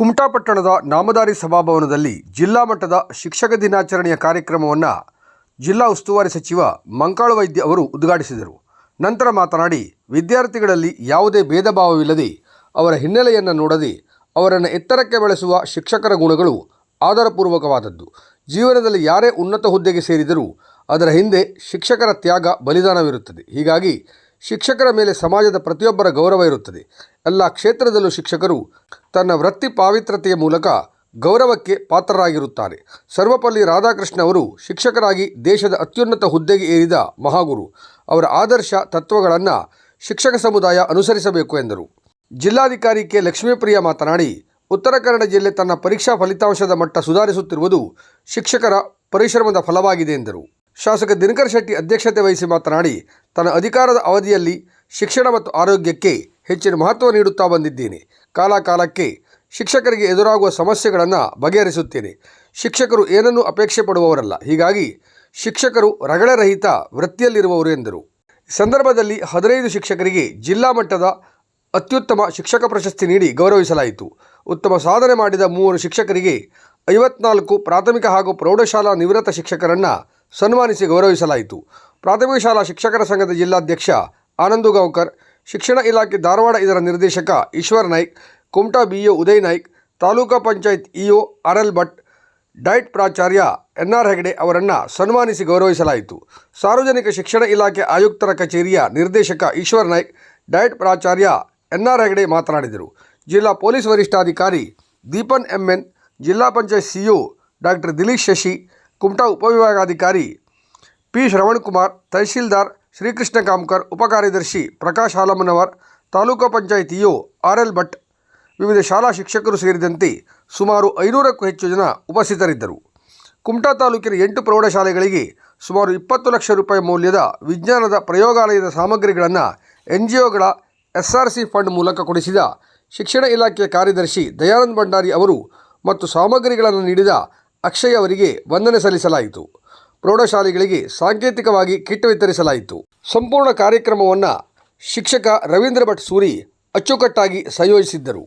ಕುಮಟಾ ಪಟ್ಟಣದ ನಾಮಧಾರಿ ಸಭಾಭವನದಲ್ಲಿ ಜಿಲ್ಲಾ ಮಟ್ಟದ ಶಿಕ್ಷಕ ದಿನಾಚರಣೆಯ ಕಾರ್ಯಕ್ರಮವನ್ನು ಜಿಲ್ಲಾ ಉಸ್ತುವಾರಿ ಸಚಿವ ಮಂಕಾಳು ವೈದ್ಯ ಅವರು ಉದ್ಘಾಟಿಸಿದರು. ನಂತರ ಮಾತನಾಡಿ, ವಿದ್ಯಾರ್ಥಿಗಳಲ್ಲಿ ಯಾವುದೇ ಭೇದ ಭಾವವಿಲ್ಲದೆ ಅವರ ಹಿನ್ನೆಲೆಯನ್ನು ನೋಡದೆ ಅವರನ್ನು ಎತ್ತರಕ್ಕೆ ಬೆಳೆಸುವ ಶಿಕ್ಷಕರ ಗುಣಗಳು ಆಧಾರಪೂರ್ವಕವಾದದ್ದು. ಜೀವನದಲ್ಲಿ ಯಾರೇ ಉನ್ನತ ಹುದ್ದೆಗೆ ಸೇರಿದರೂ ಅದರ ಹಿಂದೆ ಶಿಕ್ಷಕರ ತ್ಯಾಗ, ಬಲಿದಾನವಿರುತ್ತದೆ. ಹೀಗಾಗಿ ಶಿಕ್ಷಕರ ಮೇಲೆ ಸಮಾಜದ ಪ್ರತಿಯೊಬ್ಬರ ಗೌರವ ಇರುತ್ತದೆ. ಎಲ್ಲ ಕ್ಷೇತ್ರದಲ್ಲೂ ಶಿಕ್ಷಕರು ತನ್ನ ವೃತ್ತಿ ಪಾವಿತ್ರತೆಯ ಮೂಲಕ ಗೌರವಕ್ಕೆ ಪಾತ್ರರಾಗಿರುತ್ತಾರೆ. ಸರ್ವಪಲ್ಲಿ ರಾಧಾಕೃಷ್ಣ ಅವರು ಶಿಕ್ಷಕರಾಗಿ ದೇಶದ ಅತ್ಯುನ್ನತ ಹುದ್ದೆಗೆ ಏರಿದ ಮಹಾಗುರು. ಅವರ ಆದರ್ಶ ತತ್ವಗಳನ್ನು ಶಿಕ್ಷಕ ಸಮುದಾಯ ಅನುಸರಿಸಬೇಕು ಎಂದರು. ಜಿಲ್ಲಾಧಿಕಾರಿ ಕೆ. ಲಕ್ಷ್ಮೀಪ್ರಿಯ ಮಾತನಾಡಿ, ಉತ್ತರ ಕನ್ನಡ ಜಿಲ್ಲೆ ತನ್ನ ಪರೀಕ್ಷಾ ಫಲಿತಾಂಶದ ಮಟ್ಟ ಸುಧಾರಿಸುತ್ತಿರುವುದು ಶಿಕ್ಷಕರ ಪರಿಶ್ರಮದ ಫಲವಾಗಿದೆ ಎಂದರು. ಶಾಸಕ ದಿನಕರ್ ಶೆಟ್ಟಿ ಅಧ್ಯಕ್ಷತೆ ವಹಿಸಿ ಮಾತನಾಡಿ, ತನ್ನ ಅಧಿಕಾರದ ಅವಧಿಯಲ್ಲಿ ಶಿಕ್ಷಣ ಮತ್ತು ಆರೋಗ್ಯಕ್ಕೆ ಹೆಚ್ಚಿನ ಮಹತ್ವ ನೀಡುತ್ತಾ ಬಂದಿದ್ದೇನೆ. ಕಾಲಕ್ಕೆ ಶಿಕ್ಷಕರಿಗೆ ಎದುರಾಗುವ ಸಮಸ್ಯೆಗಳನ್ನು ಬಗೆಹರಿಸುತ್ತೇನೆ. ಶಿಕ್ಷಕರು ಏನನ್ನೂ ಅಪೇಕ್ಷೆ ಪಡುವವರಲ್ಲ. ಹೀಗಾಗಿ ಶಿಕ್ಷಕರು ರಗಳೆರಹಿತ ವೃತ್ತಿಯಲ್ಲಿರುವವರು ಎಂದರು. ಈ ಸಂದರ್ಭದಲ್ಲಿ 15 ಶಿಕ್ಷಕರಿಗೆ ಜಿಲ್ಲಾ ಮಟ್ಟದ ಅತ್ಯುತ್ತಮ ಶಿಕ್ಷಕ ಪ್ರಶಸ್ತಿ ನೀಡಿ ಗೌರವಿಸಲಾಯಿತು. ಉತ್ತಮ ಸಾಧನೆ ಮಾಡಿದ 3 ಶಿಕ್ಷಕರಿಗೆ 54 ಪ್ರಾಥಮಿಕ ಹಾಗೂ ಪ್ರೌಢಶಾಲಾ ನಿವೃತ್ತ ಶಿಕ್ಷಕರನ್ನು ಸನ್ಮಾನಿಸಿ ಗೌರವಿಸಲಾಯಿತು. ಪ್ರಾಥಮಿಕ ಶಾಲಾ ಶಿಕ್ಷಕರ ಸಂಘದ ಜಿಲ್ಲಾಧ್ಯಕ್ಷ ಆನಂದು ಗಾಂವ್ಕರ್, ಶಿಕ್ಷಣ ಇಲಾಖೆ ಧಾರವಾಡ ಇದರ ನಿರ್ದೇಶಕ Eshwar Naik, Kumta BO Uday Naik, taluka panchayat EO RL Bhat, DIET ಪ್ರಾಚಾರ್ಯ NR ಹೆಗಡೆ ಅವರನ್ನು ಸನ್ಮಾನಿಸಿ ಗೌರವಿಸಲಾಯಿತು. ಸಾರ್ವಜನಿಕ ಶಿಕ್ಷಣ ಇಲಾಖೆ ಆಯುಕ್ತರ ಕಚೇರಿಯ ನಿರ್ದೇಶಕ ಈಶ್ವರ್ ನಾಯ್ಕ್, ಡಯಟ್ ಪ್ರಾಚಾರ್ಯ NR ಹೆಗಡೆ ಮಾತನಾಡಿದರು. ಜಿಲ್ಲಾ ಪೊಲೀಸ್ ವರಿಷ್ಠಾಧಿಕಾರಿ ದೀಪನ್ MN, ಜಿಲ್ಲಾ ಪಂಚಾಯತ್ CO ಡಾಕ್ಟರ್ ದಿಲೀಶ್ ಶಶಿ, ಕುಮಟಾ ಉಪವಿಭಾಗಾಧಿಕಾರಿ P. Shravan Kumar, tahsildar Shrikrishna Kamkar, ಉಪಕಾರ್ಯದರ್ಶಿ Prakash ಹಾಲಮ್ಮನವರ್, taluka panchayat EO RL Bhat, ವಿವಿಧ ಶಾಲಾ ಶಿಕ್ಷಕರು ಸೇರಿದಂತೆ ಸುಮಾರು 500ಕ್ಕೂ ಹೆಚ್ಚು ಜನ ಉಪಸ್ಥಿತರಿದ್ದರು. ಕುಮಟಾ ತಾಲೂಕಿನ 8 ಪ್ರೌಢಶಾಲೆಗಳಿಗೆ ಸುಮಾರು 20 ಲಕ್ಷ ರೂಪಾಯಿ ಮೌಲ್ಯದ ವಿಜ್ಞಾನದ ಪ್ರಯೋಗಾಲಯದ ಸಾಮಗ್ರಿಗಳನ್ನು NGOಗಳ SRC ಫಂಡ್ ಮೂಲಕ ಕೊಡಿಸಿದ ಶಿಕ್ಷಣ ಇಲಾಖೆಯ ಕಾರ್ಯದರ್ಶಿ ದಯಾನಂದ ಭಂಡಾರಿ ಅವರು ಮತ್ತು ಸಾಮಗ್ರಿಗಳನ್ನು ನೀಡಿದ ಅಕ್ಷಯ್ ಅವರಿಗೆ ವಂದನೆ ಸಲ್ಲಿಸಲಾಯಿತು. ಪ್ರೌಢಶಾಲೆಗಳಿಗೆ ಸಾಂಕೇತಿಕವಾಗಿ ಕಿಟ್ ವಿತರಿಸಲಾಯಿತು. ಸಂಪೂರ್ಣ ಕಾರ್ಯಕ್ರಮವನ್ನು ಶಿಕ್ಷಕ ರವೀಂದ್ರ ಭಟ್ ಸೂರಿ ಅಚ್ಚುಕಟ್ಟಾಗಿ ಸಂಯೋಜಿಸಿದ್ದರು.